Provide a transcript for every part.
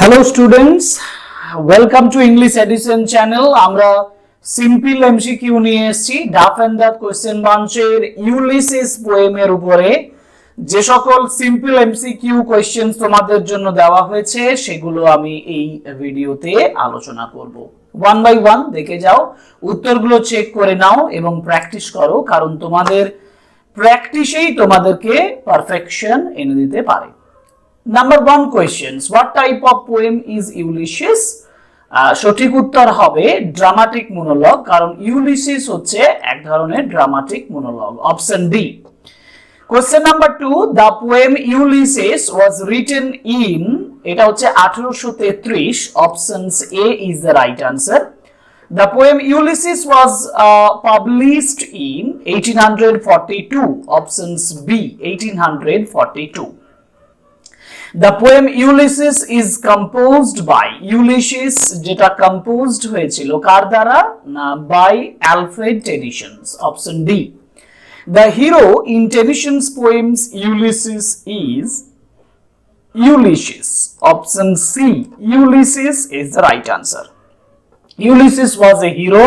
Hello students, welcome to English Edition channel. আমরা simple MCQ নিয়ে এসেছি ডাফ এন্ড ডাট কোয়েশ্চেন বাঞ্চের ইউলিসিস পোয়েমের উপরে যে সকল সিম্পল এমসিকিউ কোয়েশ্চেন তোমাদের জন্য দেওয়া হয়েছে সেগুলো আমি এই ভিডিওতে আলোচনা করব। ওয়ান বাই ওয়ান দেখে যাও, উত্তরগুলো চেক করে নাও এবং প্র্যাকটিস করো, কারণ তোমাদের প্র্যাকটিসেই তোমাদেরকে পারফেকশন এনে দিতে পারে। Number 1 questions. What type of poem is Ulysses? সঠিক উত্তর হবে ড্রামাটিক মনোলগ, কারণ ইউলিসিস হচ্ছে এক ধরনের dramatic monologue. Option D. Question number 2. The poem Ulysses was written in, এটা হচ্ছে 1833. Options A is the right answer. The poem Ulysses was published in 1842. Options B, 1842. The poem Ulysses is composed by Ulysses যেটা composed হয়েছিল কার দ্বারা না by Alfred Tennyson. Option D. The hero in Tennyson's poems Ulysses is Ulysses. Option C. Ulysses is the right answer. Ulysses was a hero.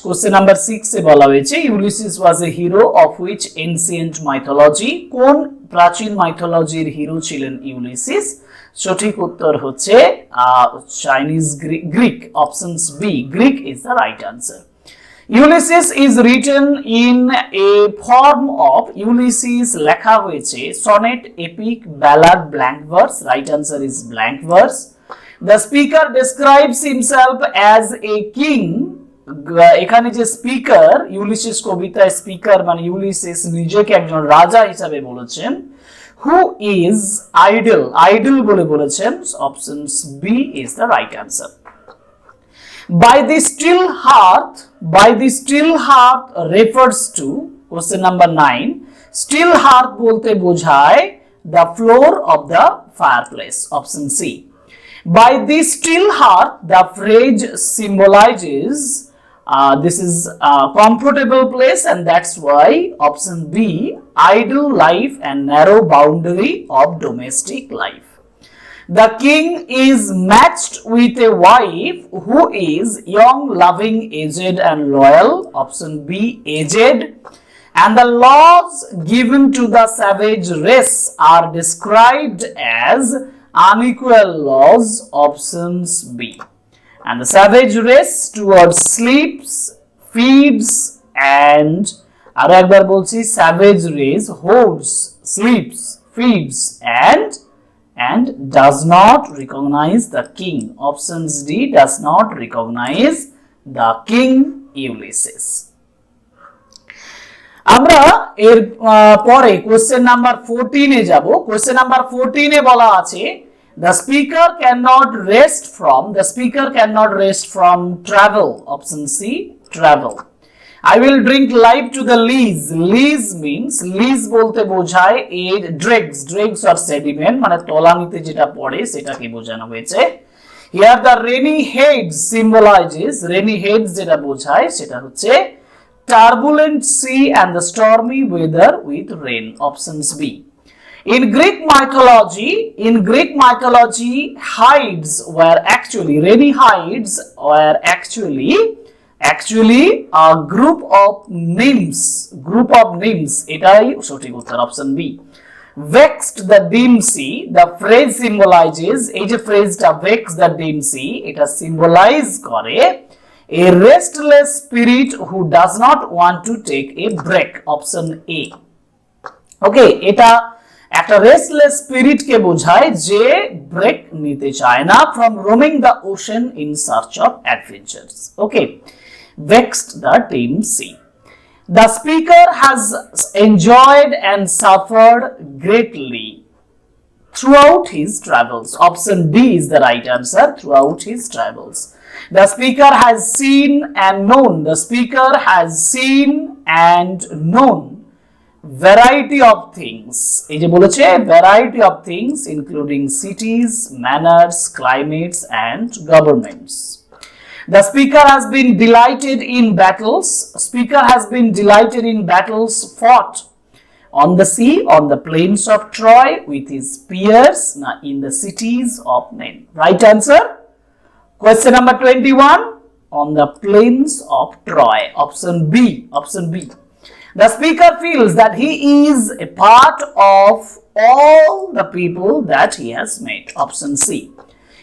Question number 6 এ বলা হয়েছে Ulysses was a hero of which ancient mythology? কোন প্রাচীন মাইথোলজির hero ছিলেন Ulysses? সঠিক উত্তর হচ্ছে Chinese Greek. Options B, Greek is the right answer. Ulysses is written in a form of, Ulysses লেখা হয়েছে sonnet, epic, ballad, blank verse. Right answer is blank verse. The speaker describes himself as a king. এখানে যে speaker, Ulysses কবিতায় speaker মানে Ulysses নিজেকে একজন রাজা হিসাবে বলেছেন। হু ইজ আইডল, আইডল বলে বলেছেন। Options B is the right answer. By the still hearth, by the still hearth refers to, question number 9, still hearth বলতে বোঝায় the floor of the fireplace. Option C. By the still hearth, the phrase symbolizes this is a comfortable place, and that's why option B, idle life and narrow boundary of domestic life. The king is matched with a wife who is young, loving, aged and loyal. Option B, aged. And the laws given to the savage race are described as unequal laws. Options B. And the savage race towards sleeps, feeds and আরো একবার বলছি, savage race hoards, sleeps, feeds and does not recognize the king. Options D, does not recognize the king Ulysses. আমরা এর পরে question number 14 এ যাব। Question number 14 এ বলা আছে the speaker cannot rest from travel. Option C, travel. I will drink life to the lees. Lees means, lees বলতে বোঝায় এর dregs or sediment মানে তলানিতে যেটা পড়ে সেটাকে বোঝানো হয়েছে। Here the rainy heads symbolizes, rainy heads যেটা বোঝায় seটা হচ্ছে turbulent sea and the stormy weather with rain. Options B. In Greek mythology, hides were actually, rainy hides were actually a group of nymphs. এটাই সঠিক উত্তর। Option B. Vexed the dim sea, the phrase symbolizes, এই যে ফ্রেজটা vexed the dim sea, এটা symbolize করে a restless spirit who does not want to take a break. Option A. ওকে, এটা একটা restless spirit কে বোঝায় যে ব্রেক নিতে চায় না, from roaming the ocean in search of adventures. Okay, vexed the dim sea. The speaker has enjoyed and suffered greatly throughout his travels. Option D is the right answer, throughout his travels. The speaker has seen and known, the speaker has seen and known variety of things. এই যে বলেছে variety of things including cities, manners, climates and governments. The speaker has been delighted in battles. Speaker has been delighted in battles fought On the sea, on the plains of Troy, with his peers, in the cities of men. Right answer? Question number 21. On the plains of Troy. Option B. Option B. The speaker feels that he is a part of all the people that he has met. Option C.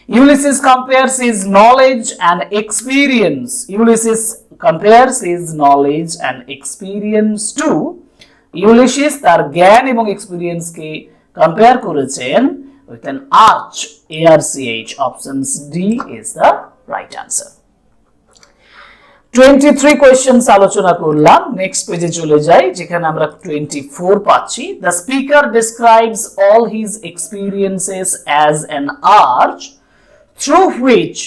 Ulysses compares his knowledge and experience. Ulysses compares his knowledge and experience to Ulysses তার জ্ঞান এবং এক্সপেরিয়েন্সকে compare করেছেন with an arch. ARCH. Options D is the right answer. 23 questions আলোচনা করলাম। Next পেজে চলে যাই যেখানে আমরা 24 পাচ্ছি। The speaker describes all his experiences as an arch through which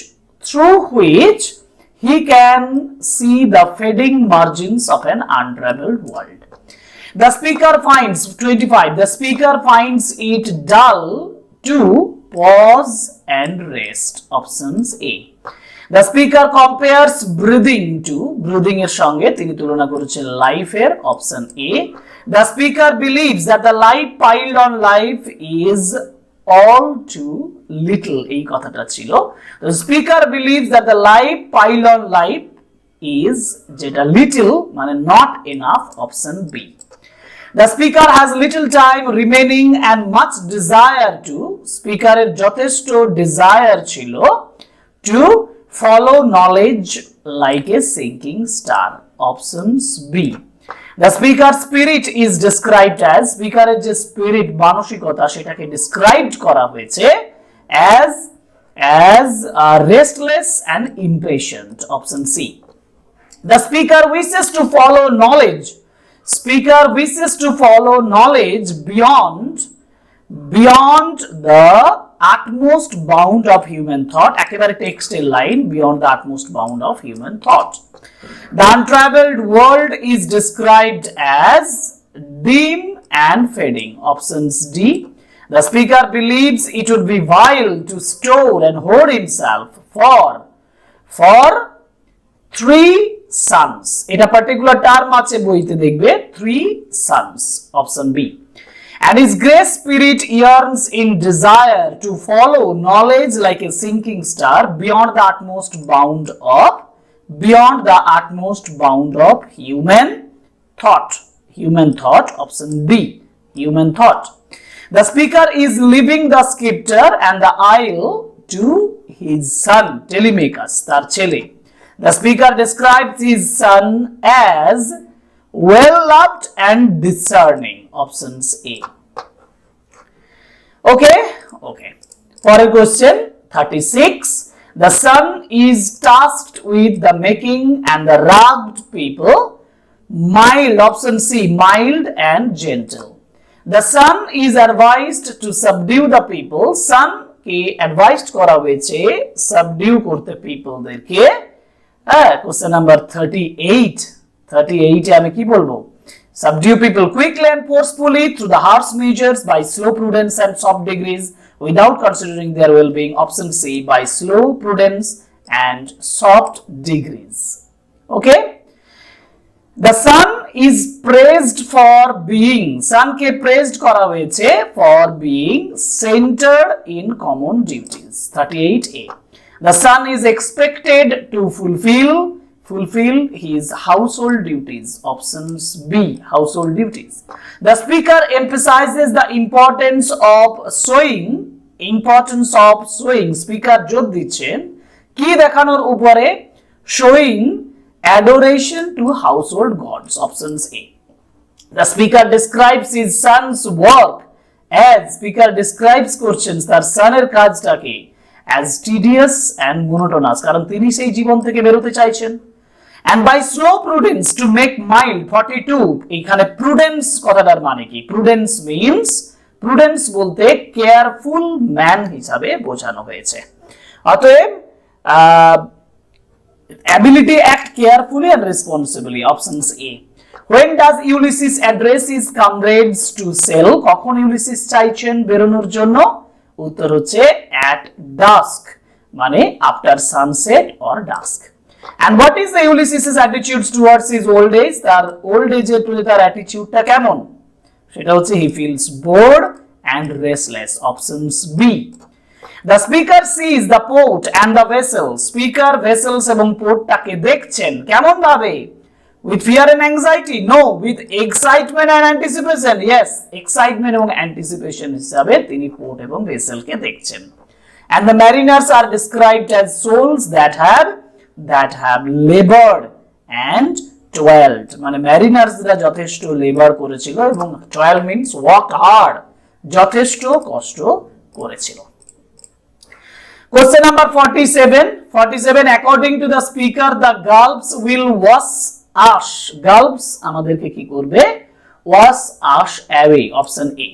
he can see the fading margins of an unraveled world. The speaker finds 25. The speaker finds it dull to pause and rest. Options A. The speaker compares breathing to breathing এর সঙ্গে তিনি তুলনা করেছেন life এর। Option A. The speaker believes that the life piled on life is all too little. এই কথাটা ছিল। The speaker believes that the life piled on life is যেটা little মানে not enough. Option B. The speaker has little time remaining and much desire to speaker এর যথেষ্ট desire ছিল to follow knowledge like a sinking star. Options B. The speaker's spirit is described as speaker এর যে spirit মানসিকতা সেটাকে described করা হয়েছে as restless and impatient. Option C. The speaker wishes to follow knowledge. Speaker wishes to follow knowledge beyond the utmost bound of human thought. একেবারে টেক্সটের line, beyond the utmost bound of human thought. The untraveled world is described as dim and fading. Options D. The speaker believes it would be vile to store and hoard himself for 3 sons. এটা particular term আছে বইতে দেখবে 3 sons. Option B. And his great spirit yearns in desire to follow knowledge like a sinking star beyond the utmost bound of human thought. Option D. Human thought. The speaker is leaving the scepter and the isle to his son Telemachus, তার ছেলে। The speaker describes his son as well loved and discerning. Options A. Okay. For question 36. The son is tasked with the making and the rugged people mild. Option C. Mild and gentle. The son is advised to subdue the people. Son K advised করা হয়েছে subdue করতে people দেরকে। Question number 38 এ আমি কি বলবো? Subdue people quickly and forcefully through the harsh measures by slow prudence and soft degrees without considering their well-being. Option C. By slow prudence and soft degrees. Okay. The son is praised for being, son K praised করা হয়েছে for being centered in common duties. 38A. The son is expected to fulfill his household duties. Options B. Household duties. The speaker emphasizes the importance of sowing. Speaker জোর দিচ্ছেন কি দেখানোর উপরে? Showing adoration to household gods. Options A. The speaker describes his son's work as speaker describes করছেন তার সনের কাজটাকে as tedious and monotonous কারণ তিনি সেই জীবন থেকে বেরোতে চাইছেন। And by slow prudence to make mild 42 এখানে prudence কথাটার মানে কি? Prudence বলতে কেয়ারফুল ম্যান হিসাবে বোঝানো হয়েছে। অতএব ability act carefully and responsibly. Options A. When does Ulysses address his comrades to sail? কখন ইউলিসিস চাইছেন বেরোনোর জন্য? উত্তর হচ্ছে at dusk মানে after sunset or dusk. And what is the Ulysses' attitudes towards his old age? তার old age এর প্রতি তার অ্যাটিটিউডটা কেমন? সেটা হচ্ছে he feels bored and restless, options B. The speaker sees the port and the vessels. Speaker, vessels এবং পোর্টটাকে দেখছেন কেমন ভাবে? With fear and anxiety? No, with excitement and anticipation. Yes, excitement এবং anticipation হিসাবে তিনি পোর্ট এবং ভেসেলকে দেখছেন। And the mariners are described as souls that have labored and toiled. মানে ম্যারিনার্সরা যথেষ্ট লেবার করেছিল এবং toil means worked hard, যথেষ্ট কষ্ট করেছিল। Question number 47. 47, according to the speaker, the gulps will wash ash. Gulps আমাদেরকে কি করবে? Wash ash away, option A.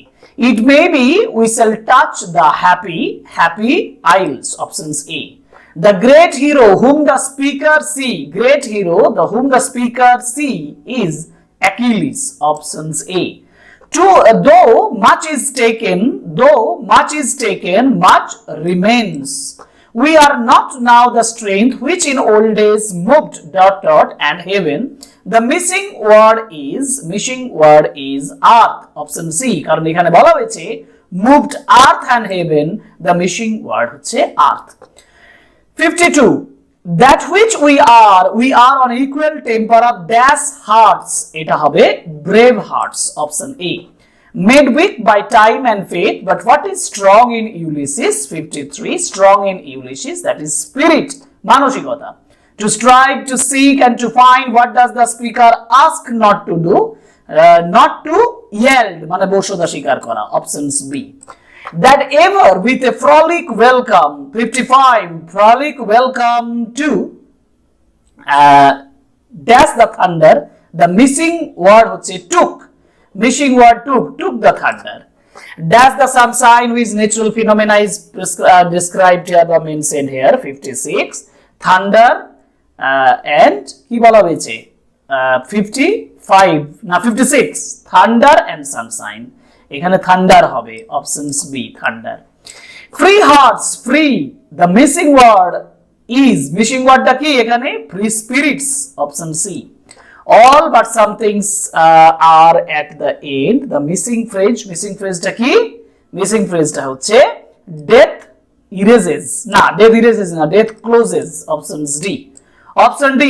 It may be we shall touch the happy isles, options A. The great hero whom the speaker whom the speaker see is Achilles, options A. Though much is taken, much remains. We are not now the strength which in old days moved ... and heaven. The missing word is earth, option C. কারণ এখানে বলা হয়েছে moved earth and heaven, the missing word হচ্ছে earth. 52. That which we are on equal temper of dash hearts. এটা হবে brave hearts, option A. Made weak by time and faith, but what is strong in Ulysses? 53. Strong in Ulysses, that is spirit, মানসিকতা. To strive, to seek and to find. What does the speaker ask not to do? Not to yield, মানে বশ্যতা স্বীকার করা, options B. That ever with a frolic welcome. 55. Frolic welcome to dash the thunder. The missing word হচ্ছে took. Missing word took the thunder. Dash the sunshine which natural phenomena is described here or mentioned here. 56. Thunder and কি বলা হয়েছে? 55 না 56. Thunder and sunshine. এখানে thunder হবে, options B, thunder. Free hearts, free. The missing word টা কি এখানে? Free spirits, option C. All but some things are at the end. The missing phrase টা কি? Missing phrase টা হচ্ছে death erases না, death closes, options D. Option D.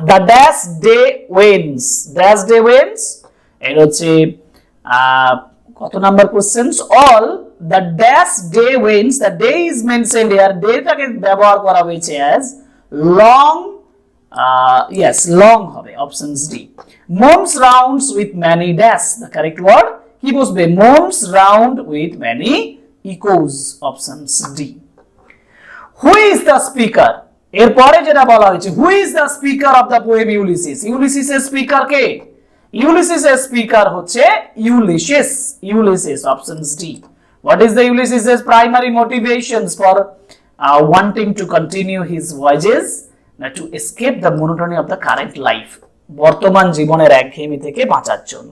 The dash day wanes. এটা হচ্ছে কত number questions? All the dash day wanes. The day is mentioned here. ডেটাকে ব্যবহার করা হয়েছে as long. Long হবে, options D. Moons rounds with many dash. The correct word কি বসবে? Moons round with many echoes, options D. Who is the speaker? এরপরে যেটা বলা হয়েছে, who is the speaker of the poem Ulysses? Ulysses এর speaker কে? Ulysses এর speaker হচ্ছে Ulysses, options D. What is the Ulysses' primary motivations for wanting to continue his voyages? To escape the monotony of the current life. বর্তমান জীবনের একঘেয়েমি থেকে বাঁচার জন্য।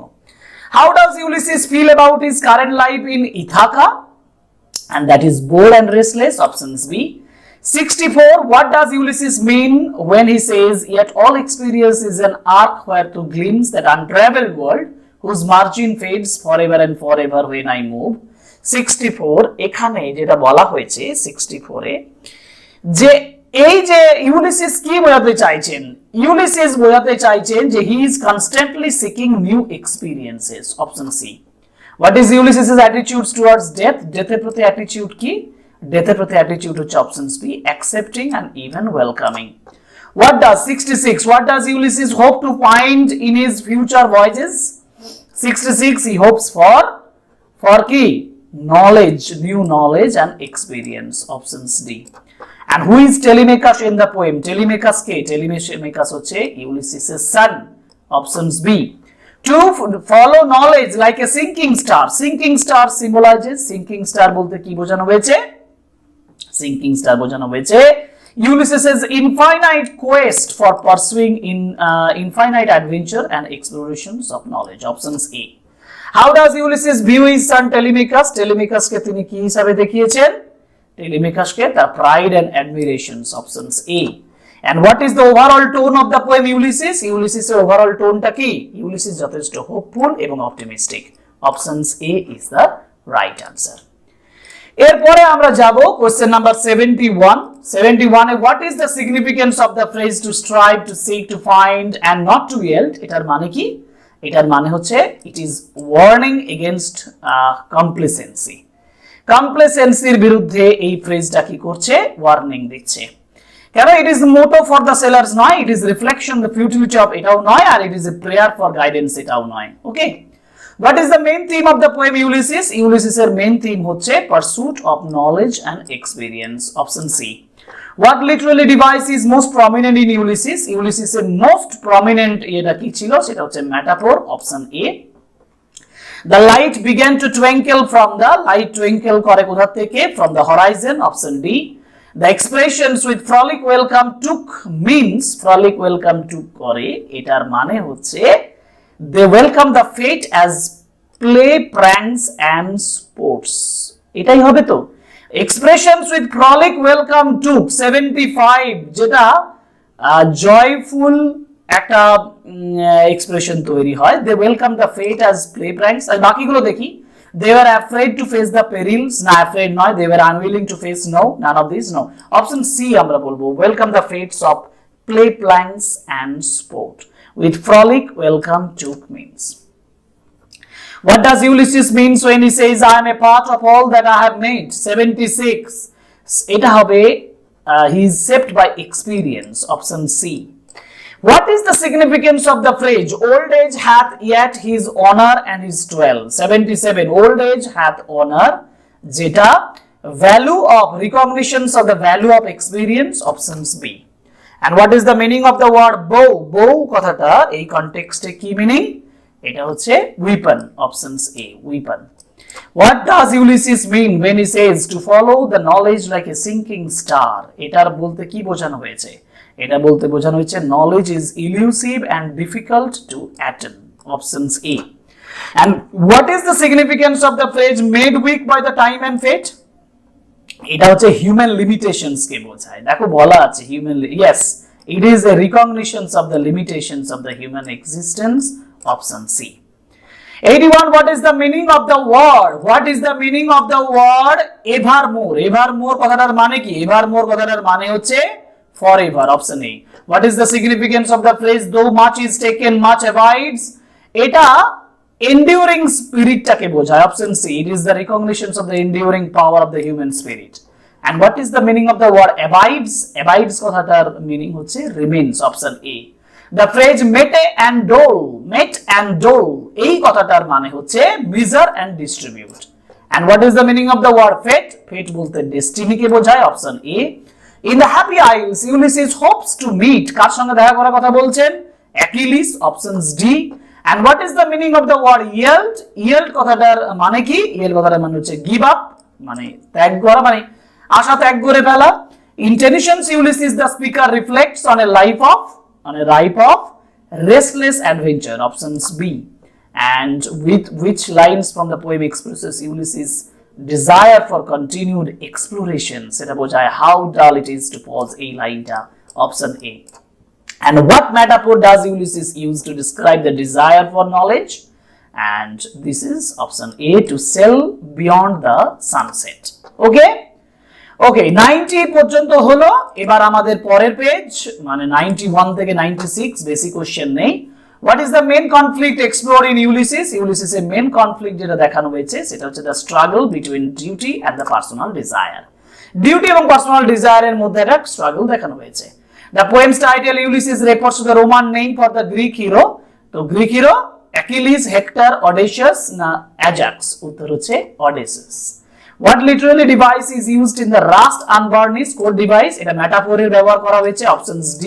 How does Ulysses feel about his current life in Ithaca? And that is bored and restless, options B. 64. What does Ulysses mean when he says, yet all experience is an arc where to glimpse that untraveled world whose margin fades forever and forever when I move? 64. এখানে যেটা বলা হয়েছে 64 এ যে এই যে Ulysses কি বোঝাতে চাইছেন? ইউলিসিস বোঝাতে চাইছেন যে he is constantly seeking new experiences, option C. What is ইউলিসিসের অ্যাটিটিউডস টুয়ার্ডস ডেথ? ডেথের প্রতি অ্যাটিটিউড কি? ডেথের প্রতি অ্যাটিটিউড হচ্ছে option B, accepting and even welcoming. What does 66? What does Ulysses hope to find in his future voyages? 66 he hopes for কি? Knowledge, new knowledge and experience, options D. And who is Telemachus in the poem? Telemachus K? Telemachus হচ্ছে Ulysses' son, options B. To follow knowledge like a sinking star. Sinking star symbolizes, sinking star বলতে কি বোঝানো হয়েছে? Sinking star বোঝানো হয়েছে Ulysses' infinite quest for pursuing infinite adventure and explorations of knowledge, options A. How does Ulysses view his son Telemachus? Telemachus কে তিনি কি হিসাবে দেখিয়েছেন? Telemachus K the pride and admirations, options A. And what is the overall tone of the poem Ulysses? Ulysses এর overall tone টা কি? Ulysses যথেষ্ট hopeful এবং optimistic. Options A is the right answer. এরপরে আমরা যাব question number 71 71 A what is the significance of the phrase to strive, to seek, to find and not to yield? এটার মানে কি? এটার মানে হচ্ছে it is warning against complacency. কমপ্লেসেন্সির বিরুদ্ধে এই ফ্রেজটা কি করছে? ওয়ার্নিং দিচ্ছে। কেন? it is motto for the sailors নয়, it is reflection the futility of এটাও নয়, আর it is a prayer for guidance এটাও নয়। ওকে, what is the main theme of the poem Ulysses? Ulysses এর main theme হচ্ছে pursuit of knowledge and experience. Option C. What literary device is most prominent in Ulysses? Ulysses এর most prominent এটা কি ছিল? সেটা হচ্ছে metaphor. Option A. The light began to twinkle from the light twinkle করে কোথা থেকে? From the horizon. Option D. The expressions with frolic welcome took means frolic welcome took করে এটার মানে হচ্ছে they welcome the fate as play, pranks and sports. এটাই হবে তো। Expressions with frolic welcome took 75 যেটা joyful একটা এক্সপ্রেশন তৈরি হয়। they welcome the fate as play, pranks আর বাকিগুলো দেখি। they were afraid to face the perils, না afraid নয়, they were unwilling to face, no, none of these, no. Option C আমরা বলবো welcome the fates of play, pranks and sport. With frolic welcome took means. What does Ulysses means when he says I am a part of all that I have made? 76 এটা হবে he is shaped by experience. Option C. What is the significance of the phrase old age hath yet his honor and his toil? 77 old age hath honor যেটা value of recognitions of the value of experience. Options B. And what is the meaning of the word bow? bow কথাটা এই কনটেক্সটে কি meaning? এটা হচ্ছে weapon. Options A. weapon. What does Ulysses mean when he says to follow the knowledge like a sinking star? এটার বলতে কি বোঝানো হয়েছে? এটা বলতে বোঝানো হয়েছে knowledge is elusive and difficult to attain. Options A. And what is the significance of the phrase made weak by the time and fate? এটা হচ্ছে হিউম্যান লিমিটেশনস কে বোঝায়। দেখো বলা আছে human, yes, it is a recognitions of the limitations of the human existence. Option C. 81 what is the meaning of the word? What is the meaning of the word evermore? evermore কথাটার মানে কি? evermore কথাটার মানে হচ্ছে forever. Option A. What is the significance of the phrase though much is taken much abides? এটা enduring spirit টাকে বোঝায়। Option C. It is the recognitions of the enduring power of the human spirit. And what is the meaning of the word abides? abides কথাটার meaning হচ্ছে remains. Option A. The phrase mete and dole এই কথাটার মানে হচ্ছে measure and distribute. And what is the meaning of the word fate? fate বলতে destiny কে বোঝায়। Option A. In the Happy Isles, Ulysses hopes to meet কার সঙ্গে দেখা করার কথা বলছেন? Achilles. Options D. And what is the meaning of the word yield? yield কথাটার মানে কি? yield কথাটার মানে হচ্ছে give up, মানে ত্যাগ করা, মানে আশা ত্যাগ করে ফেলা। In Tennyson, Ulysses the speaker reflects on a life of restless adventure. Options B. And with which lines from the poem expresses Ulysses desire for continued exploration? সেটা বোঝায় how dull it is to pause এই লাইনটা। Option A. And what metaphor does Ulysses use to describe the desire for knowledge? And this is option A, to sail beyond the sunset. Okay? Okay, 90 পর্যন্ত হলো। এবার আমাদের পরের page, মানে 91 থেকে 96 basic question নেই। What is the main conflict explored in Ulysses? Ulysses এর main conflict যেটা দেখানো হয়েছে সেটা হচ্ছে the struggle between duty and the personal desire. Duty এবং personal desire এর মধ্যে একটা struggle দেখানো হয়েছে। The poem's title Ulysses refers to the Roman name for the Greek hero. তো Greek hero Achilles, Hector, Odysseus না Ajax? উত্তর হচ্ছে Odysseus. What literary device is used in the rust unvarnished code device? এটা মেটাফোরের ব্যবহার করা হয়েছে। Options D.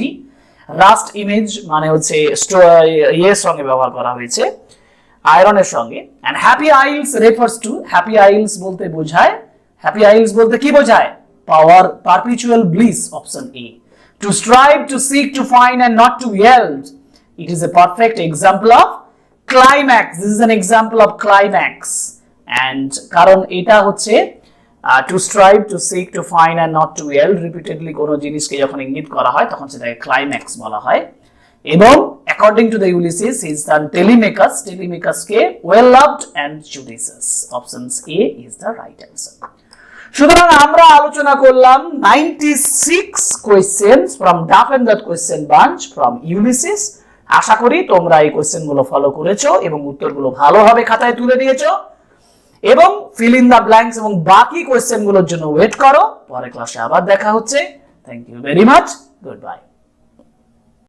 Rushed image মানে হচ্ছে এর সঙ্গে ব্যবহার করা হয়েছে, আয়রনের সঙ্গে। and happy isles refers to, happy isles বলতে বোঝায়, happy isles বলতে কি বোঝায়? power, perpetual bliss. Option A. to strive, to seek, to find and not to yield. It is a perfect example of climax. This is an example of climax. and কারণ এটা হচ্ছে to strive, to seek, to find and not to yield, repeatedly কোনো জিনিসকে যখন ইঙ্গিত করা হয় তখন সেটাকে ক্লাইম্যাক্স বলা হয়। এবং according to the Ulysses he is the Telemachus, টেলিমেকাসকে well loved and judicious. Options A is the right answer. সুতরাং আমরা আলোচনা করলাম 96 questions from Duff and that question bunch from Ulysses. আশা করি তোমরা এই কোয়েশ্চেনগুলো ফলো করেছো এবং উত্তরগুলো ভালোভাবে খাতায় তুলে নিয়েছো এবং ফিল ইন দ্য ব্ল্যাঙ্কস এবং বাকি কোয়েশ্চেনগুলোর জন্য ওয়েট করো। পরের ক্লাসে আবার দেখা হচ্ছে। Thank you very much, good bye.